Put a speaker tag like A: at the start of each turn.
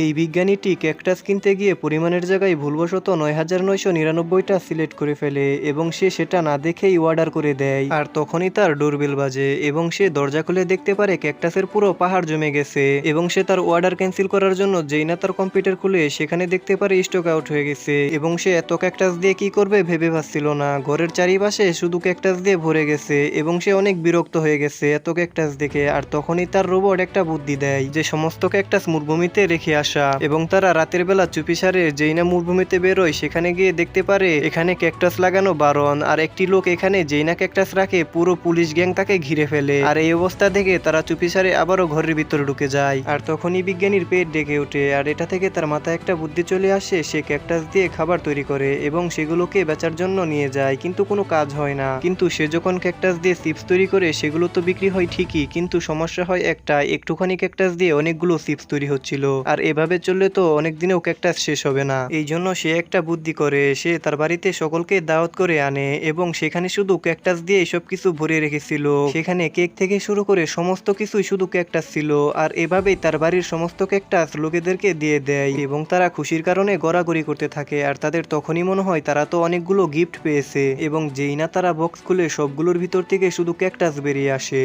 A: এই বিজ্ঞানীটি ক্যাকটাস কিনতে গিয়ে পরিমাণের জায়গায় ভুলবশত ৯,৯৯৯টা সিলেক্ট করে ফেলে এবং সে সেটা না দেখেই অর্ডার করে দেয়। আর তখনই তার ডোরবেল বাজে এবং সে দরজা খুলে দেখতে পারে ক্যাকটাসের পুরো পাহাড় জমে গেছে এবং সে তার অর্ডার ক্যান্সেল করার জন্য যেই না তার কম্পিউটার খুলে সেখানে দেখতে পারে স্টক আউট হয়ে গেছে এবং সে এত ক্যাকটাস দিয়ে কি করবে ভেবে পাচ্ছিল না। ঘরের চারিপাশে শুধু ক্যাকটাস দিয়ে ভরে গেছে এবং সে অনেক বিরক্ত হয়ে গেছে এত ক্যাকটাস দেখে। আর তখনই তার রোবট একটা বুদ্ধি দেয় যে সমস্ত ক্যাকটাস মরুভূমিতে রেখে আসা এবং তারা রাতের বেলা চুপিসারে যেই না মরুভূমিতে বেরোয় সেখানে গিয়ে দেখতে পারে এখানে ক্যাকটাস লাগানো বারণ। আর একটি লোক এখানে যেই না ক্যাকটাস রাখে পুরো পুলিশ গ্যাং তাকে ঘিরে ফেলে। আর এই অবস্থা দেখে তারা চুপিসারে আবারও ঘরের ভিতরে ঢুকে যায়। আর তখনই বিজ্ঞানীর পেট ডেকে ওঠে আর এটা থেকে তার মাথায় একটা বুদ্ধি চলে আসে। সে ক্যাকটাস দিয়ে খাবার তৈরি করে এবং সেগুলোকে বেচার জন্য নিয়ে যায় কিন্তু কোনো কাজ হয় না। কিন্তু সে যখন ক্যাকটাস দিয়ে চিপস তৈরি করে সেগুলো তো বিক্রি হয় ঠিকই, কিন্তু সমস্যা হয় একটা, একটুখানি ক্যাকটাস দিয়ে অনেকগুলো চিপস তৈরি হচ্ছিল। আর এভাবে চললে তো অনেক দিনেও ক্যাকটাস শেষ হবে না। এই জন্য সে একটা বুদ্ধি করে, সে তার বাড়িতে সকলকে দাওয়াত করে আনে এবং সেখানে শুধু ক্যাকটাস দিয়ে সব কিছু ভরে রেখেছিল। সেখানে কেক থেকে শুরু করে সমস্ত কিছুই শুধু ক্যাকটাস ছিল। আর এভাবেই তার বাড়ির সমস্ত ক্যাকটাস লোকেদেরকে দিয়ে দেয় এবং তারা খুশির কারণে গড়াগড়ি করতে থাকে। আর তাদের তখনই মনে হয় তারা তো অনেকগুলো গিফট পেয়েছে এবং যেই না তারা বক্স খুলে সবগুলোর ভিতর থেকে শুধু ক্যাকটাস বেরিয়ে আসে।